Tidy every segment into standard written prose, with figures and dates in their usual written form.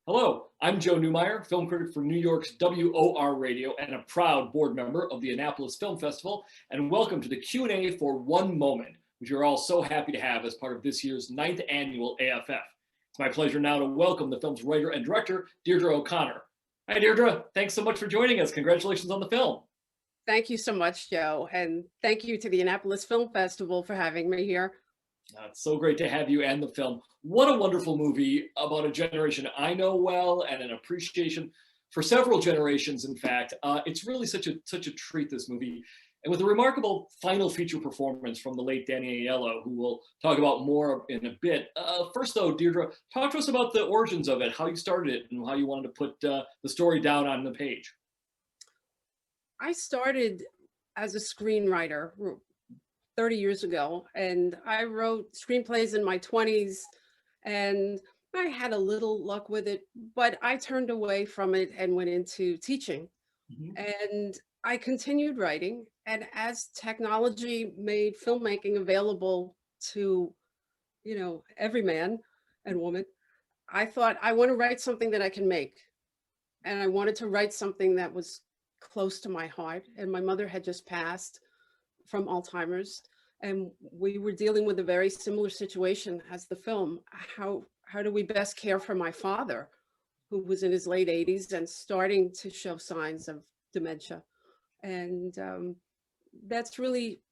Hello, I'm Joe Newmeyer, film critic for New York's WOR Radio and a proud board member of the Annapolis Film Festival, and welcome to the Q&A for One Moment, which you're all so happy to have as part of this year's 9th annual AFF. It's my pleasure now to welcome the film's writer and director, Deirdre O'Connor. Hi, Deirdre. Thanks so much for joining us. Congratulations on the film. Thank you so much, Joe, and thank you to the Annapolis Film Festival for having me here. It's so great to have you and the film. What a wonderful movie about a generation I know well and an appreciation for several generations, in fact. It's really such a treat, this movie. And with a remarkable final feature performance from the late Danny Aiello, who we'll talk about more in a bit. First, though, Deirdre, talk to us about the origins of it, how you started it, and how you wanted to put the story down on the page. I started as a screenwriter 30 years ago, and I wrote screenplays in my 20s, and I had a little luck with it, but I turned away from it and went into teaching. And I continued writing, and as technology made filmmaking available to, every man and woman, I thought, I want to write something that I can make. And I wanted to write something that was close to my heart. And my mother had just passed from Alzheimer's, and we were dealing with a very similar situation as the film. How do we best care for my father, who was in his late 80s and starting to show signs of dementia? And that's really,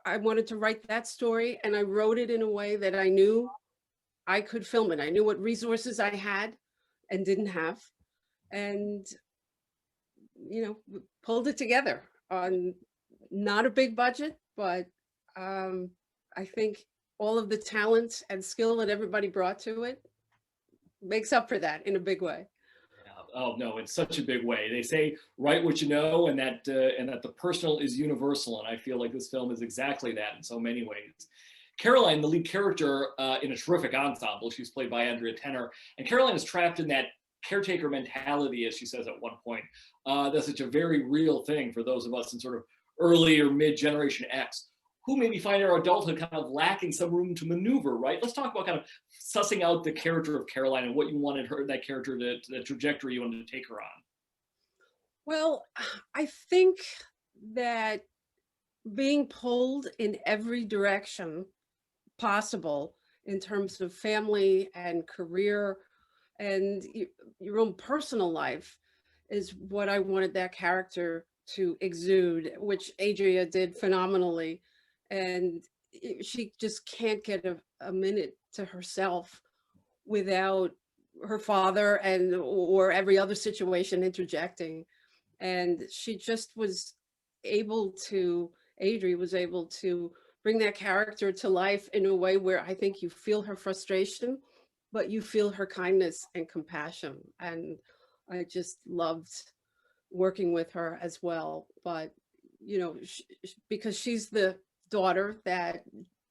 I wanted to write that story, and I wrote it in a way that I knew I could film it. I knew what resources I had and didn't have, and pulled it together on not a big budget, but I think all of the talent and skill that everybody brought to it makes up for that in a big way. Oh no, in such a big way. They say write what you know, and that the personal is universal, and I feel like this film is exactly that in so many ways. Caroline, the lead character, in a terrific ensemble, she's played by Andrea Tenner, and Caroline is trapped in that caretaker mentality, as she says at one point. That's such a very real thing for those of us in sort of early or mid-generation X, who maybe find our adulthood kind of lacking some room to maneuver, right? Let's talk about kind of sussing out the character of Caroline and what you wanted her, that character, the trajectory you wanted to take her on. Well, I think that being pulled in every direction possible in terms of family and career and your own personal life is what I wanted that character to exude, which Adria did phenomenally. And she just can't get a minute to herself without her father and or every other situation interjecting. And she just was able to, Adria was able to bring that character to life in a way where I think you feel her frustration, but you feel her kindness and compassion. And I just loved working with her as well. But, because she's the daughter that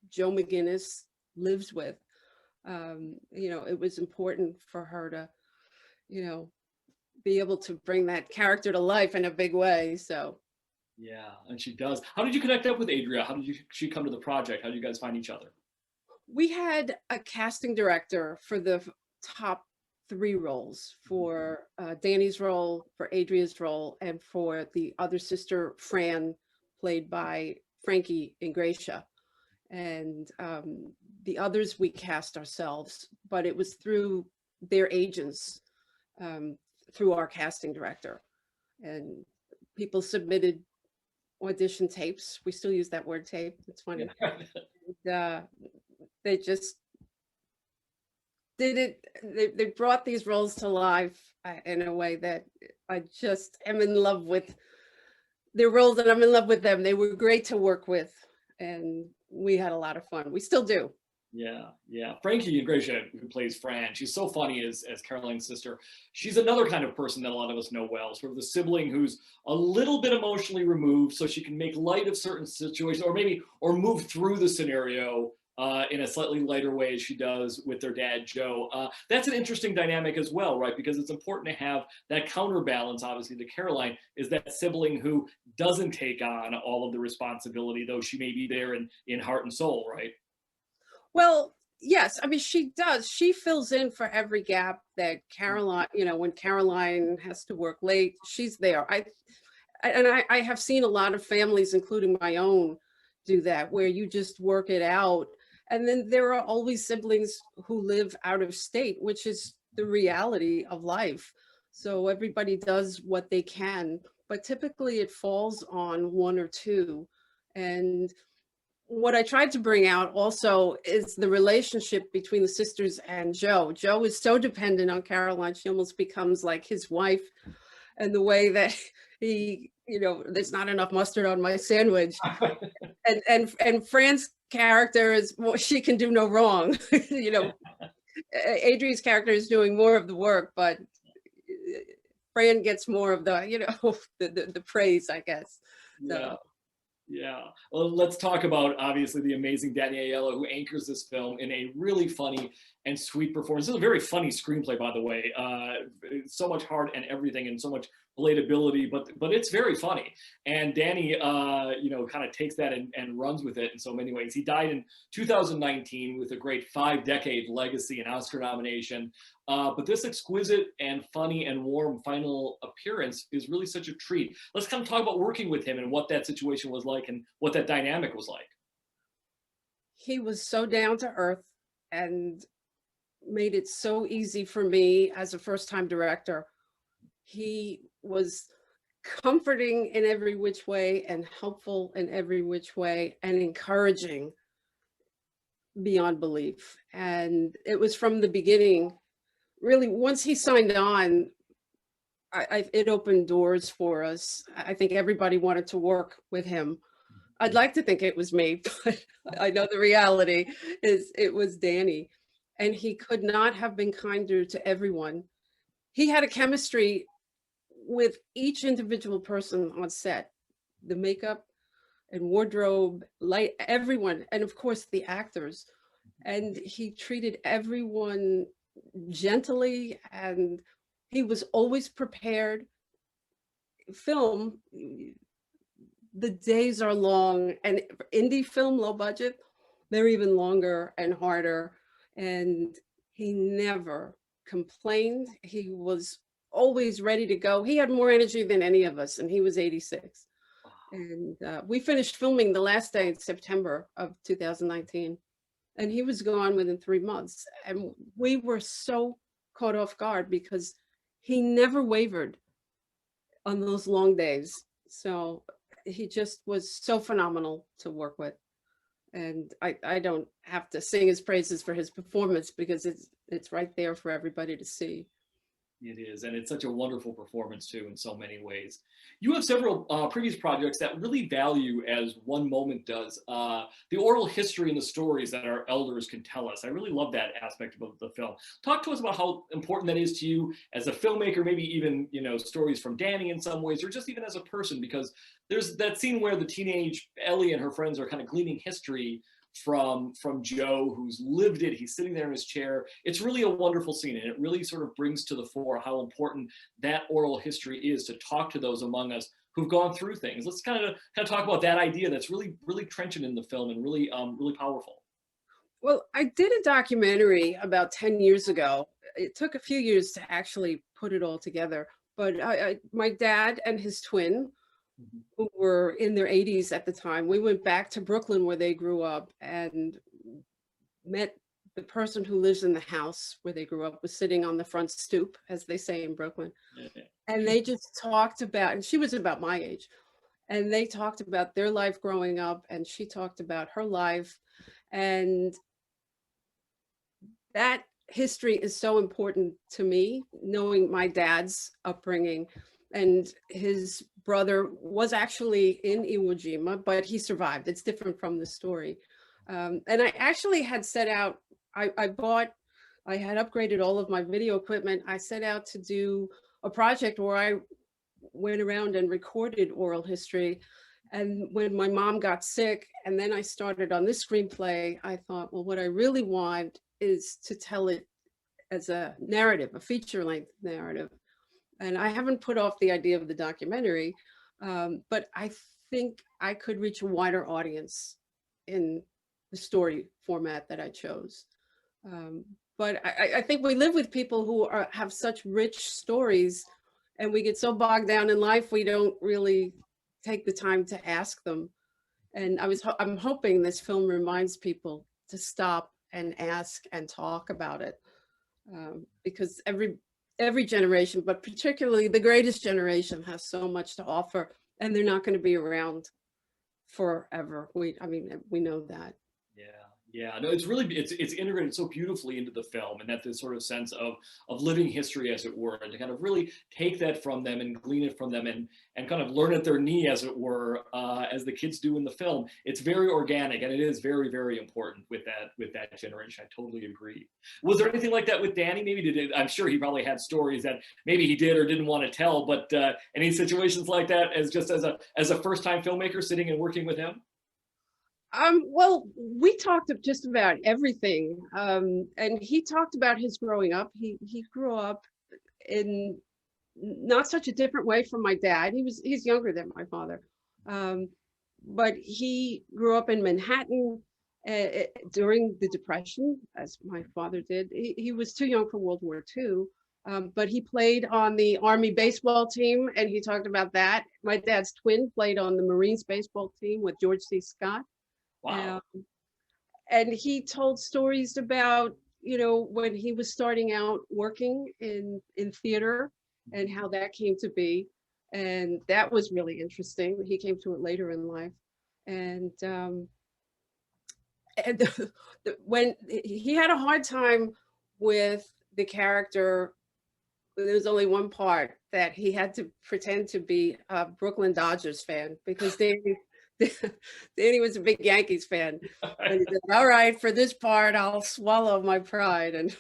Joe McGinnis lives with, it was important for her to, be able to bring that character to life in a big way. So. Yeah, and she does. How did you connect up with Adria? How did she come to the project? How did you guys find each other? We had a casting director for the top 3 roles, for Danny's role, for Adria's role, and for the other sister, Fran, played by Frankie Ingracia. And the others we cast ourselves, but it was through their agents, through our casting director. And people submitted audition tapes. We still use that word tape. It's funny. And, they just did it. They brought these roles to life in a way that I just am in love with their roles, and I'm in love with them. They were great to work with, and we had a lot of fun. We still do. Yeah. Frankie Ingracia, who plays Fran, she's so funny as Caroline's sister. She's another kind of person that a lot of us know well, sort of the sibling who's a little bit emotionally removed, so she can make light of certain situations, or move through the scenario in a slightly lighter way as she does with their dad, Joe. That's an interesting dynamic as well, right? Because it's important to have that counterbalance, obviously, to Caroline, is that sibling who doesn't take on all of the responsibility, though she may be there in heart and soul, right? Well, Yes, I mean, she does. She fills in for every gap that Caroline, when Caroline has to work late, she's there. I have seen a lot of families, including my own, do that, where you just work it out. And then there are always siblings who live out of state, which is the reality of life. So everybody does what they can, but typically it falls on one or two. And what I tried to bring out also is the relationship between the sisters and Joe. Joe is so dependent on Caroline, she almost becomes like his wife, and the way that he, there's not enough mustard on my sandwich. And Fran's character is, well, she can do no wrong. Adri's character is doing more of the work, but Fran gets more of the, the praise, I guess. Yeah. So. Yeah. Well, let's talk about obviously the amazing Danny Aiello, who anchors this film in a really funny and sweet performance. This is a very funny screenplay, by the way. So much heart and everything, and so much relatability, but it's very funny. And Danny, kind of takes that and runs with it in so many ways. He died in 2019 with a great 5-decade legacy and Oscar nomination. But this exquisite and funny and warm final appearance is really such a treat. Let's kind of talk about working with him and what that situation was like and what that dynamic was like. He was so down to earth and made it so easy for me as a first-time director. He was comforting in every which way and helpful in every which way and encouraging beyond belief. And it was from the beginning, really, once he signed on, it opened doors for us. I think everybody wanted to work with him. I'd like to think it was me, but I know the reality is it was Danny. And he could not have been kinder to everyone. He had a chemistry with each individual person on set, the makeup and wardrobe, light, everyone, and of course the actors. And he treated everyone gently, and he was always prepared. Film, the days are long, and indie film, low budget, they're even longer and harder. And he never complained. He was always ready to go. He had more energy than any of us, and he was 86. And we finished filming the last day in September of 2019, and he was gone within 3 months. And we were so caught off guard because he never wavered on those long days. So he just was so phenomenal to work with. And I don't have to sing his praises for his performance because it's right there for everybody to see. It is, and it's such a wonderful performance too in so many ways. You have several previous projects that really value, as One Moment does, the oral history and the stories that our elders can tell us. I really love that aspect of the film. Talk to us about how important that is to you as a filmmaker, maybe even stories from Danny in some ways, or just even as a person, because there's that scene where the teenage Ellie and her friends are kind of gleaning history from Joe, who's lived it. He's sitting there in his chair. It's really a wonderful scene, and it really sort of brings to the fore how important that oral history is to talk to those among us who've gone through things. Let's kind of talk about that idea that's really trenchant in the film and really really powerful. Well, I did a documentary about 10 years ago. It took a few years to actually put it all together, but my dad and his twin, who were in their 80s at the time, we went back to Brooklyn where they grew up and met the person who lives in the house where they grew up, was sitting on the front stoop, as they say in Brooklyn. And they just talked about, and she was about my age, and they talked about their life growing up, and she talked about her life. And that history is so important to me, knowing my dad's upbringing. And his brother was actually in Iwo Jima, but he survived. It's different from the story. And I actually had set out, I had upgraded all of my video equipment. I set out to do a project where I went around and recorded oral history. And when my mom got sick, and then I started on this screenplay, I thought, well, what I really want is to tell it as a narrative, a feature-length narrative. And I haven't put off the idea of the documentary, but I think I could reach a wider audience in the story format that I chose. Um, but I think we live with people who have such rich stories, and we get so bogged down in life, we don't really take the time to ask them. And I'm hoping this film reminds people to stop and ask and talk about it, because every generation, but particularly the greatest generation, has so much to offer, and they're not going to be around forever. I mean, we know that. Yeah, yeah. No, it's integrated so beautifully into the film, and that this sort of sense of living history, as it were, and to kind of really take that from them and glean it from them, and kind of learn at their knee, as it were, as the kids do in the film. It's very organic, and it is very, very important with that generation. I totally agree. Was there anything like that with Danny? Maybe I'm sure he probably had stories that maybe he did or didn't want to tell, but any situations like that, as just as a first time filmmaker sitting and working with him? Well, we talked of just about everything. And he talked about his growing up. He grew up in not such a different way from my dad. He's younger than my father. Um, but he grew up in Manhattan during the Depression, as my father did. He was too young for World War II. But he played on the Army baseball team, and he talked about that. My dad's twin played on the Marines baseball team with George C. Scott. Wow. And he told stories about, when he was starting out working in theater and how that came to be. And that was really interesting. He came to it later in life. And, and when he had a hard time with the character, there was only one part that he had to pretend to be a Brooklyn Dodgers fan, because Danny was a big Yankees fan. And he said, all right, for this part, I'll swallow my pride and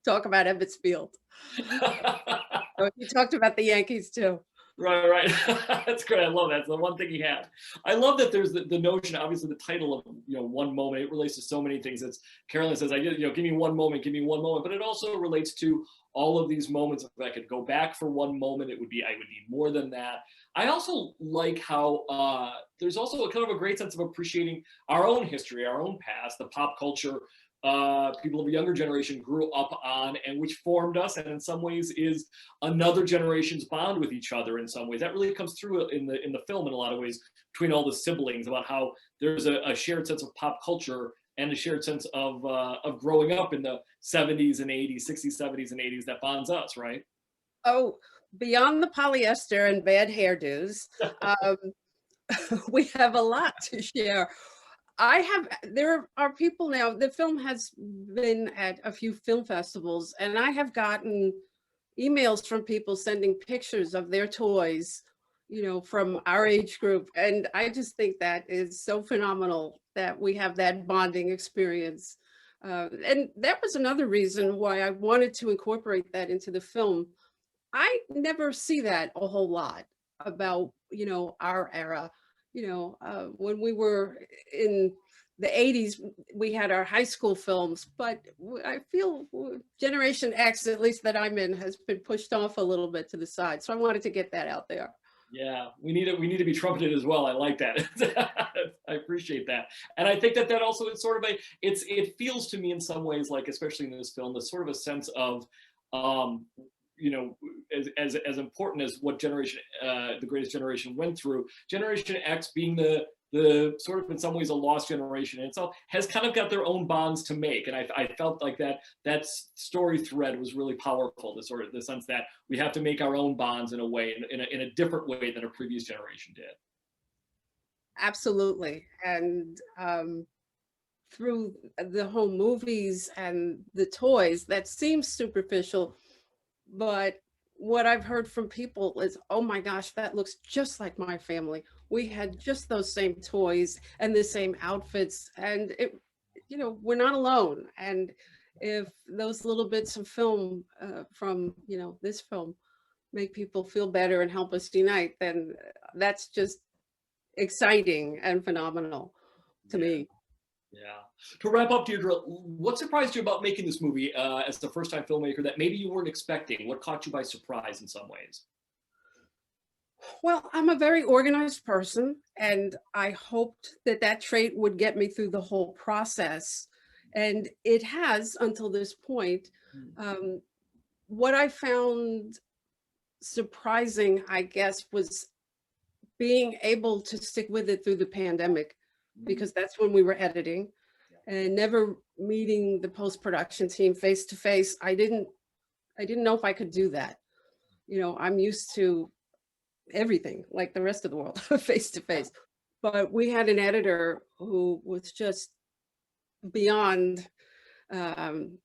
talk about Ebbets Field. So he talked about the Yankees too. Right, right. That's great. I love that. It's the one thing he had. I love that there's the notion, obviously, the title of, one moment. It relates to so many things. It's Carolyn says, give me one moment, give me one moment. But it also relates to all of these moments. If I could go back for one moment, I would need more than that. I also like how there's also a kind of a great sense of appreciating our own history, our own past, the pop culture people of a younger generation grew up on, and which formed us, and in some ways is another generation's bond with each other. In some ways, that really comes through in the film in a lot of ways, between all the siblings, about how there's a shared sense of pop culture and a shared sense of growing up in the 70s and 80s, 60s, 70s, and 80s that bonds us, right? Oh, beyond the polyester and bad hairdos, we have a lot to share. There are people now, the film has been at a few film festivals, and I have gotten emails from people sending pictures of their toys, from our age group. And I just think that is so phenomenal that we have that bonding experience. And that was another reason why I wanted to incorporate that into the film. I never see that a whole lot about, our era. When we were in the 80s, we had our high school films, but I feel Generation X, at least that I'm in, has been pushed off a little bit to the side. So I wanted to get that out there. Yeah, we need it. We need to be trumpeted as well. I like that. I appreciate that, and I think that also is sort of it feels to me in some ways like, especially in this film, there's sort of a sense of um, as important as what generation the greatest generation went through, Generation X being the sort of in some ways a lost generation in itself, has kind of got their own bonds to make. And I felt like that story thread was really powerful, the sort of the sense that we have to make our own bonds in a way, in a different way than a previous generation did. Absolutely. And through the whole movies and the toys, that seems superficial, but what I've heard from people is, oh my gosh, that looks just like my family. We had just those same toys and the same outfits, and we're not alone. And if those little bits of film from, this film make people feel better and help us unite, then that's just exciting and phenomenal to me. Yeah. To wrap up, Deirdre, what surprised you about making this movie as the first time filmmaker that maybe you weren't expecting? What caught you by surprise in some ways? Well, I'm a very organized person, and I hoped that trait would get me through the whole process. And it has until this point. Mm, Um, what I found surprising, I guess, was being able to stick with it through the pandemic, mm, because that's when we were editing, yeah. and never meeting the post-production team face to face. I didn't know if I could do that. You know, I'm used to everything like the rest of the world face to face. But we had an editor who was just beyond, um,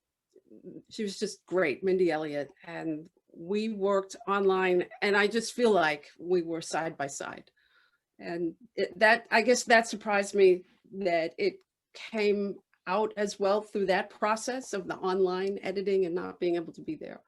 she was just great, Mindy Elliott. And we worked online, and I just feel like we were side by side. And that, I guess that surprised me that it came out as well through that process of the online editing and not being able to be there.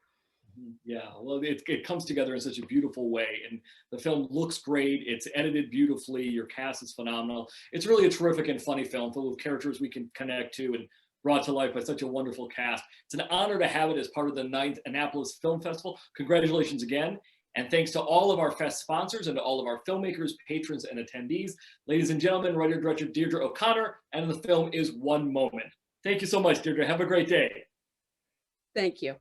Yeah, well, it comes together in such a beautiful way, and the film looks great. It's edited beautifully. Your cast is phenomenal. It's really a terrific and funny film filled with characters we can connect to and brought to life by such a wonderful cast. It's an honor to have it as part of the 9th Annapolis Film Festival. Congratulations again. And thanks to all of our fest sponsors and to all of our filmmakers, patrons, and attendees. Ladies and gentlemen, writer-director Deirdre O'Connor, and the film is One Moment. Thank you so much, Deirdre. Have a great day. Thank you.